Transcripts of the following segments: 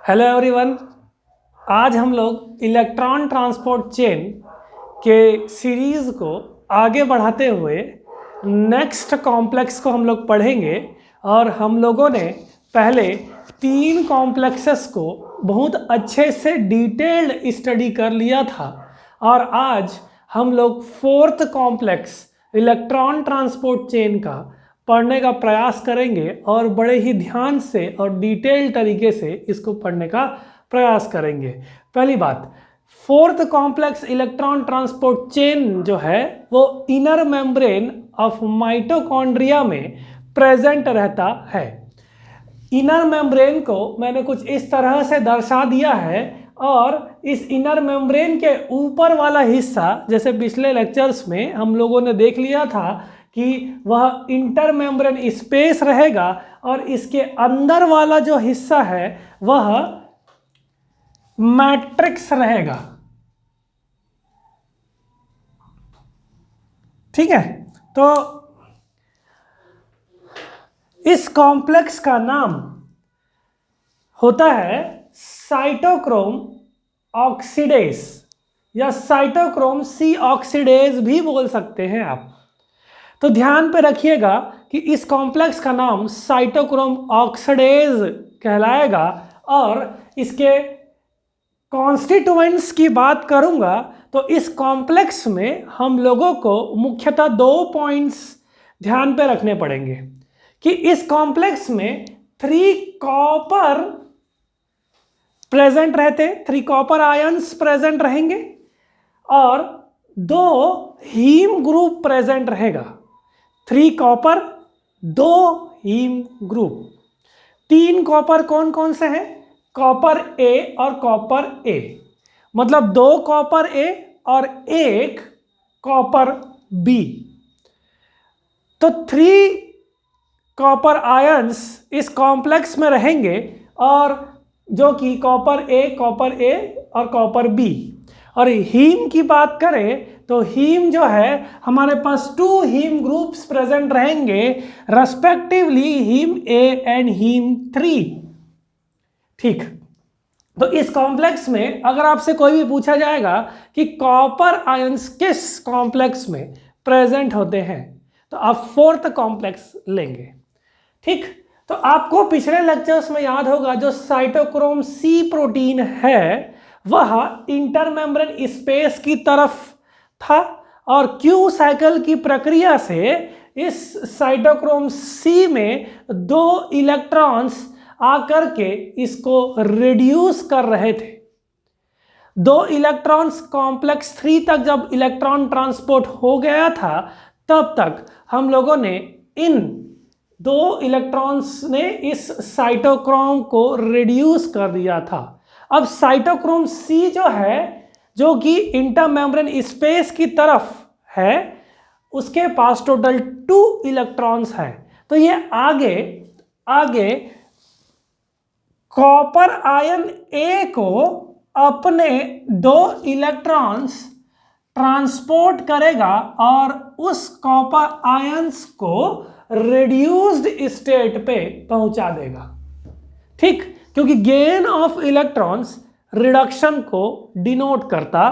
Hello everyone. आज हम लोग इलेक्ट्रॉन ट्रांसपोर्ट चेन के सीरीज़ को आगे बढ़ाते हुए नेक्स्ट कॉम्प्लेक्स को हम लोग पढ़ेंगे। और हम लोगों ने पहले 3 कॉम्प्लेक्सेस को बहुत अच्छे से डिटेल्ड स्टडी कर लिया था और आज हम लोग 4th complex electron transport chain का पढ़ने का प्रयास करेंगे और बड़े ही ध्यान से और डिटेल तरीके से इसको पढ़ने का प्रयास करेंगे। पहली बात, 4th complex electron transport chain जो है वो इनर मेम्ब्रेन ऑफ माइटोकॉन्ड्रिया में प्रेजेंट रहता है। इनर मेम्ब्रेन को मैंने कुछ इस तरह से दर्शा दिया है और इस इनर मेम्ब्रेन के ऊपर वाला हिस्सा, जैसे पिछले लेक्चर्स में हम लोगों ने देख लिया था कि वह इंटर मेम्ब्रेन स्पेस रहेगा और इसके अंदर वाला जो हिस्सा है वह मैट्रिक्स रहेगा। ठीक है, तो इस कॉम्प्लेक्स का नाम होता है साइटोक्रोम ऑक्सीडेज या साइटोक्रोम सी ऑक्सीडेज भी बोल सकते हैं आप। तो ध्यान पे रखिएगा कि इस कॉम्प्लेक्स का नाम साइटोक्रोम ऑक्सीडेज कहलाएगा। और इसके कॉन्स्टिट्यूएंट्स की बात करूंगा तो इस कॉम्प्लेक्स में हम लोगों को मुख्यतः 2 पॉइंट्स ध्यान पे रखने पड़ेंगे कि इस कॉम्प्लेक्स में 3 कॉपर प्रेजेंट रहते, 3 कॉपर आयंस प्रेजेंट रहेंगे और 2 हीम ग्रुप प्रेजेंट रहेगा। 3 कॉपर 2 हीम ग्रुप। 3 कॉपर कौन कौन से हैं? कॉपर ए और कॉपर ए, मतलब 2 कॉपर ए और 1 कॉपर बी। तो 3 कॉपर आयंस इस कॉम्प्लेक्स में रहेंगे और जो कि कॉपर ए और कॉपर बी। और हीम की बात करें तो हीम जो है हमारे पास 2 हीम ग्रुप्स प्रेजेंट रहेंगे, respectively heme A and heme 3। ठीक, तो इस कॉम्प्लेक्स में अगर आपसे कोई भी पूछा जाएगा कि कॉपर आयंस किस कॉम्प्लेक्स में प्रेजेंट होते हैं तो आप 4th कॉम्प्लेक्स लेंगे। ठीक, तो आपको पिछले लेक्चर्स में याद होगा जो साइटोक्रोम सी प्रोटीन है वह इंटरमेम्ब्रेन स्पेस की तरफ था और क्यू साइकिल की प्रक्रिया से इस साइटोक्रोम सी में 2 इलेक्ट्रॉन्स आकर के इसको रिड्यूस कर रहे थे। 2 इलेक्ट्रॉन्स कॉम्प्लेक्स 3 तक जब इलेक्ट्रॉन ट्रांसपोर्ट हो गया था तब तक हम लोगों ने इन 2 इलेक्ट्रॉन्स ने इस साइटोक्रोम को रिड्यूस कर दिया था। अब साइटोक्रोम सी जो है जो कि इंटरमेम्ब्रेन स्पेस की तरफ है उसके पास टोटल 2 इलेक्ट्रॉन्स हैं। तो ये आगे कॉपर आयन ए को अपने 2 इलेक्ट्रॉन्स ट्रांसपोर्ट करेगा और उस कॉपर आयंस को रिड्यूस्ड स्टेट पे पहुंचा देगा। ठीक, क्योंकि गेन ऑफ इलेक्ट्रॉन्स रिडक्शन को डिनोट करता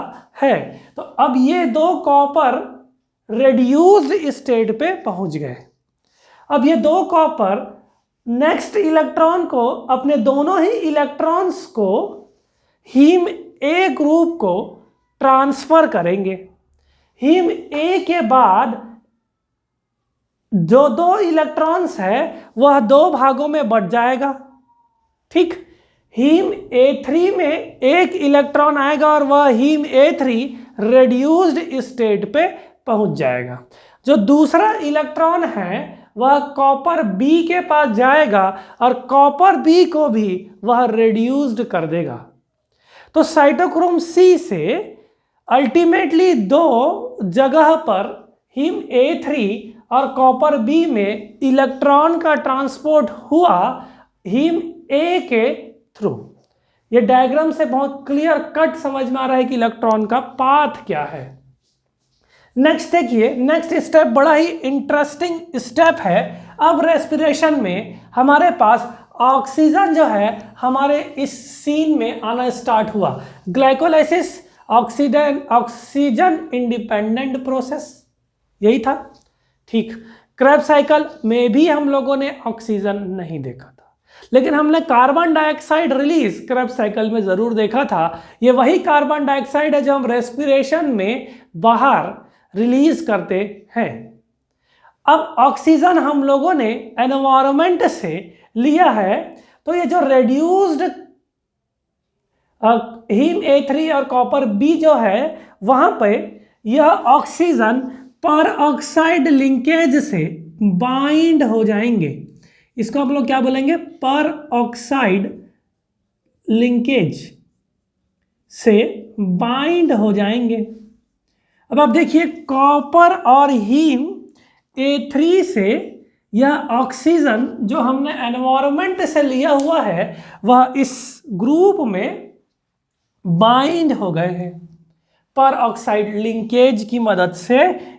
है। तो अब ये 2 कॉपर रिड्यूस्ड स्टेट पे पहुंच गए। अब ये 2 कॉपर नेक्स्ट इलेक्ट्रॉन को अपने दोनों ही इलेक्ट्रॉन्स को हीम ए ग्रुप को ट्रांसफर करेंगे। हीम ए के बाद जो 2 इलेक्ट्रॉन्स है वह 2 भागों में बढ़ जाएगा। ठीक, हीम A3 में 1 इलेक्ट्रॉन आएगा और वह हीम A3 रिड्यूस्ड स्टेट पे पहुंच जाएगा। जो दूसरा इलेक्ट्रॉन है वह कॉपर बी के पास जाएगा और कॉपर बी को भी वह रिड्यूस्ड कर देगा। तो साइटोक्रोम सी से अल्टीमेटली 2 जगह पर हीम A3 और कॉपर बी में इलेक्ट्रॉन का ट्रांसपोर्ट हुआ हीम ए के थ्रू। ये डायग्राम से बहुत क्लियर कट समझ में आ रहा है कि इलेक्ट्रॉन का पाथ क्या है। नेक्स्ट देखिए, नेक्स्ट स्टेप बड़ा ही इंटरेस्टिंग स्टेप है। अब रेस्पिरेशन में हमारे पास ऑक्सीजन जो है हमारे इस सीन में आना स्टार्ट हुआ। ग्लाइकोलाइसिस ऑक्सीजन इंडिपेंडेंट प्रोसेस, यही था। ठीक, क्रेब्स साइकिल में भी हम लोगों ने ऑक्सीजन नहीं देखा था, लेकिन हमने carbon dioxide release Krebs cycle में जरूर देखा था। ये वही कार्बन डाइऑक्साइड है जो हम रेस्पिरेशन में बाहर रिलीज करते हैं। अब ऑक्सीजन हम लोगों ने एनवायरनमेंट से लिया है, तो ये जो रेड्यूस्ड हीम A3 और कॉपर B जो है वहां पे यह ऑक्सीजन पर ऑक्साइड लिंकेज से बाइंड हो जाएंगे। इसको हम लोग क्या बोलेंगे? पर ऑक्साइड लिंकेज से बाइंड हो जाएंगे। अब आप देखिए, कॉपर और हीम A3 से यह ऑक्सीजन जो हमने एनवायरनमेंट से लिया हुआ है वह इस ग्रुप में बाइंड हो गए हैं पर ऑक्साइड लिंकेज की मदद से।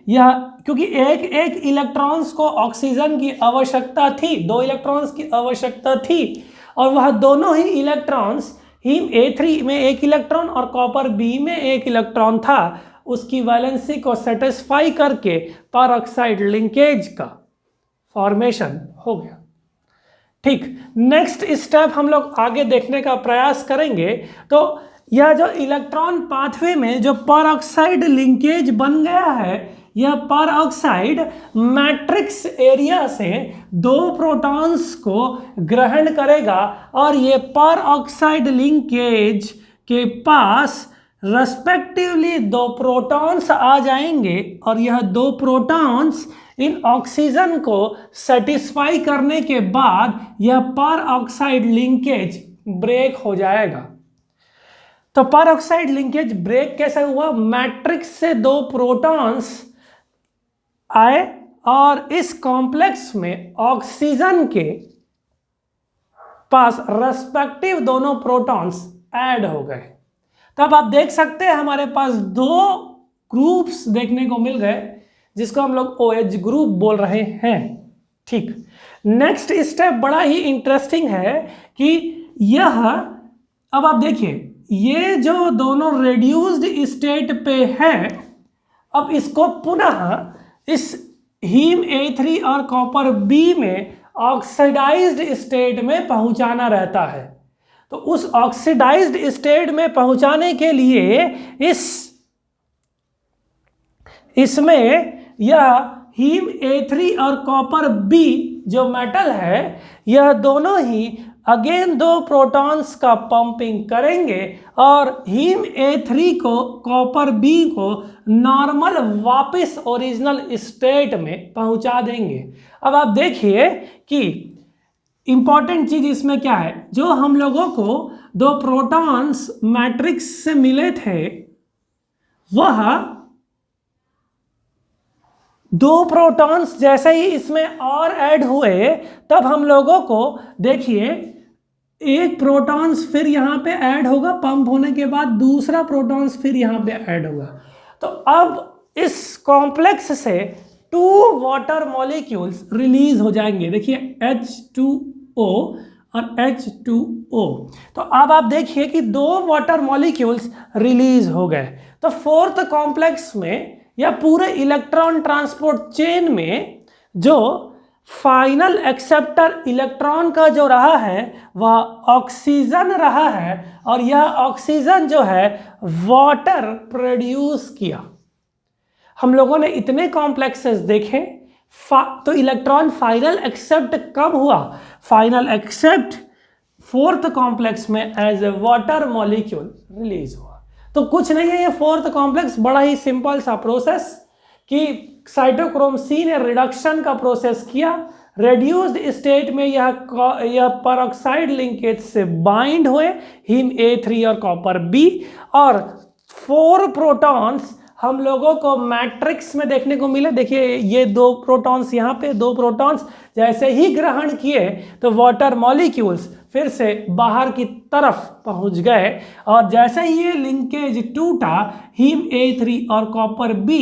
यह क्योंकि एक एक इलेक्ट्रॉन्स को ऑक्सीजन की आवश्यकता थी, 2 इलेक्ट्रॉन्स की आवश्यकता थी, और वह दोनों ही इलेक्ट्रॉन्स हीम A3 में 1 इलेक्ट्रॉन और कॉपर B में 1 इलेक्ट्रॉन था, उसकी वैलेंसी को सेटिस्फाई करके पर ऑक्साइड लिंकेज का फॉर्मेशन हो गया। ठीक, नेक्स्ट स्टेप हम लोग आगे देखने का प्रयास करेंगे। तो यह जो इलेक्ट्रॉन पाथवे में जो पर ऑक्साइड लिंकेज बन गया है, यह पर ऑक्साइड मैट्रिक्स एरिया से 2 प्रोटॉन्स को ग्रहण करेगा और ये पर ऑक्साइड लिंकेज के पास रेस्पेक्टिवली 2 प्रोटॉन्स आ जाएंगे और यह 2 प्रोटॉन्स इन ऑक्सीजन को सेटिस्फाई करने के बाद यह पर ऑक्साइड लिंकेज ब्रेक हो जाएगा। तो पर ऑक्साइड लिंकेज ब्रेक कैसे हुआ? मैट्रिक्स से 2 प्रोटॉन्स आए और इस कॉम्प्लेक्स में ऑक्सीजन के पास रेस्पेक्टिव दोनों प्रोटॉन्स ऐड हो गए। तब आप देख सकते हैं हमारे पास 2 ग्रुप्स देखने को मिल गए जिसको हम लोग OH ग्रुप बोल रहे हैं। ठीक, नेक्स्ट स्टेप बड़ा ही इंटरेस्टिंग है कि यह, अब आप देखिए, ये जो दोनों रेड्यूस्ड स्टेट पे है, अब इसको पुनः इस हीम A3 और कॉपर B में ऑक्सीडाइज्ड स्टेट में पहुंचाना रहता है। तो उस ऑक्सीडाइज्ड स्टेट में पहुंचाने के लिए इसमें यह हीम A3 और कॉपर B जो मेटल है, यह दोनों ही अगेन 2 प्रोटॉन्स का पंपिंग करेंगे और हीम A3 को कॉपर B को नॉर्मल वापस ओरिजिनल स्टेट में पहुंचा देंगे। अब आप देखिए कि इंपॉर्टेंट चीज इसमें क्या है, जो हम लोगों को 2 प्रोटॉन्स मैट्रिक्स से मिले थे, वह 2 प्रोटॉन्स जैसे ही इसमें और ऐड हुए तब हम लोगों को देखिए 1 प्रोटॉन्स फिर यहाँ पे ऐड होगा, पंप होने के बाद दूसरा प्रोटॉन्स फिर यहाँ पे ऐड होगा। तो अब इस कॉम्प्लेक्स से 2 वाटर मॉलिक्यूल्स रिलीज हो जाएंगे। देखिए H2O और H2O। तो अब आप देखिए कि 2 वाटर मॉलिक्यूल्स रिलीज हो गए। तो 4th कॉम्प्लेक्स में या पूरे इलेक्ट्रॉन ट्रांसपोर्ट चेन में जो फाइनल एक्सेप्टर इलेक्ट्रॉन का जो रहा है वह ऑक्सीजन रहा है और यह ऑक्सीजन जो है वाटर प्रोड्यूस किया। हम लोगों ने इतने कॉम्प्लेक्सेस देखे, तो इलेक्ट्रॉन फाइनल एक्सेप्ट कब हुआ? फाइनल एक्सेप्ट 4th कॉम्प्लेक्स में as a water molecule release हुआ। तो कुछ नहीं है ये 4th कॉम्प्लेक्स, बड़ा ही सिंपल सा प्रोसेस कि साइटोक्रोम C ने रिडक्शन का प्रोसेस किया, रेड्यूस्ड स्टेट में यह परऑक्साइड लिंकेज से बाइंड हुए हीम A3 और कॉपर B, और 4 प्रोटॉन्स हम लोगों को मैट्रिक्स में देखने को मिले। देखिए ये 2 प्रोटॉन्स यहाँ पे, 2 प्रोटॉन्स जैसे ही ग्रहण किए तो वाटर मॉलिक्यूल्स फिर से बाहर की तरफ पहुंच गए और जैसे ही ये लिंकेज टूटा हीम A3 और कॉपर B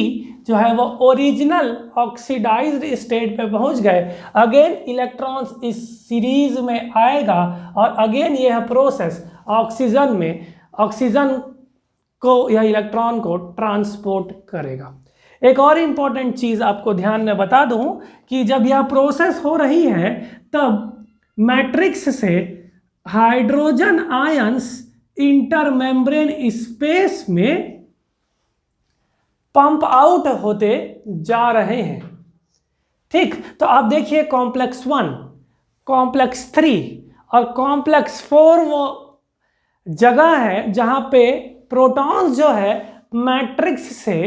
जो है वो ओरिजिनल ऑक्सीडाइज्ड स्टेट पे पहुंच गए, अगेन इलेक्ट्रॉन्स इस सीरीज में आएगा और अगेन यह प्रोसेस ऑक्सीजन को या इलेक्ट्रॉन को ट्रांसपोर्ट करेगा। एक और इम्पॉर्टेंट चीज़ आपको ध्यान में बता दूं कि जब यह प्रोसेस हो रही है तब मैट्रिक्स से हाइड्रोजन आयंस इंटरमेम्ब्रेन स्पेस में पंप आउट होते जा रहे हैं। ठीक, तो आप देखिए कॉम्प्लेक्स 1, कॉम्प्लेक्स 3 और कॉम्प्लेक्स 4 वो जगह है जहां पे प्रोटॉन्स जो है मैट्रिक्स से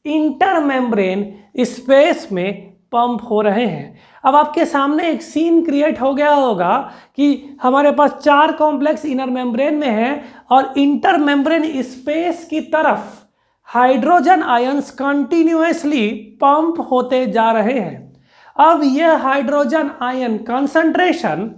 इंटरमेम्ब्रेन स्पेस में पंप हो रहे हैं। अब आपके सामने एक सीन क्रिएट हो गया होगा कि हमारे पास 4 कॉम्प्लेक्स इनर मेम्ब्रेन में है और इंटरमेम्ब्रेन स्पेस की तरफ हाइड्रोजन आयंस कंटिन्यूअसली पंप होते जा रहे हैं। अब यह hydrogen ion concentration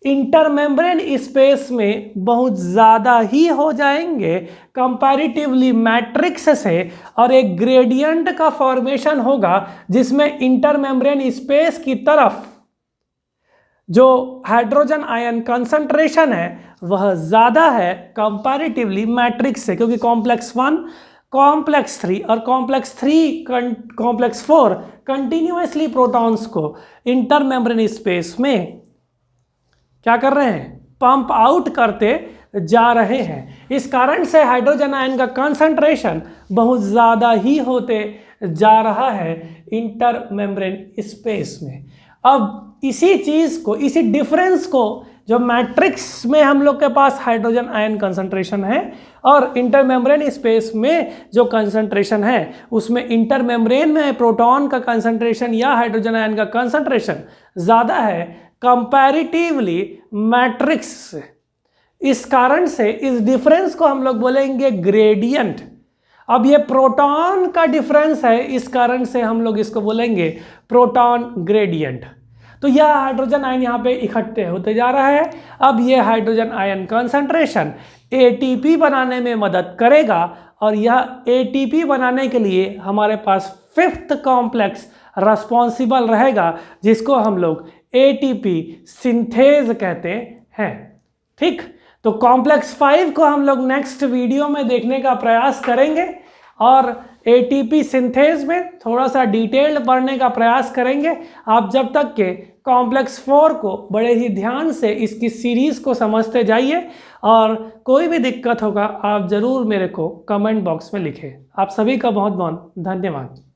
intermembrane space में बहुत ज़्यादा ही हो जाएंगे कंपैरेटिवली मैट्रिक्स से, और एक ग्रेडियंट का फॉर्मेशन होगा जिसमें इंटरमेम्ब्रेन स्पेस की तरफ जो हाइड्रोजन आयन कंसंट्रेशन है वह ज़्यादा है कंपैरेटिवली मैट्रिक्स से, क्योंकि कॉम्प्लेक्स 1, कॉम्प्लेक्स 3 और कॉम्प्लेक्स 4 कंटिन्यूअसली प्रोटॉन्स को इंटरमेम्ब्रेन स्पेस में क्या कर रहे हैं, पंप आउट करते जा रहे हैं। इस कारण से हाइड्रोजन आयन का कंसंट्रेशन बहुत ज़्यादा ही होते जा रहा है इंटरमेम्ब्रेन स्पेस में। अब इसी चीज़ को, इसी डिफरेंस को जो मैट्रिक्स में हम लोग के पास हाइड्रोजन आयन कंसंट्रेशन है और इंटरमेम्ब्रेन स्पेस में जो कंसंट्रेशन है उसमें इंटरमेम्ब्रेन में प्रोटॉन का कंसंट्रेशन या हाइड्रोजन आयन का कंसंट्रेशन ज़्यादा है कंपैरेटिवली मैट्रिक्स से। इस कारण से इस डिफरेंस को हम लोग बोलेंगे ग्रेडियंट। अब ये प्रोटॉन का डिफरेंस है, इस कारण से हम लोग इसको बोलेंगे प्रोटॉन ग्रेडियंट। तो यह हाइड्रोजन आयन यहाँ पे इकट्ठे होते जा रहा है। अब यह हाइड्रोजन आयन कंसंट्रेशन एटीपी बनाने में मदद करेगा और यह एटीपी बनाने के लिए हमारे पास 5th कॉम्प्लेक्स रिस्पॉन्सिबल रहेगा जिसको हम लोग एटीपी सिंथेज कहते हैं। ठीक, तो कॉम्प्लेक्स 5 को हम लोग नेक्स्ट वीडियो में देखने का प्रयास करेंगे और एटीपी सिंथेज में थोड़ा सा डिटेल्ड पढ़ने का प्रयास करेंगे। आप जब तक के कॉम्प्लेक्स 4 को बड़े ही ध्यान से इसकी सीरीज को समझते जाइए और कोई भी दिक्कत होगा आप ज़रूर मेरे को कमेंट बॉक्स में लिखें। आप सभी का बहुत बहुत धन्यवाद।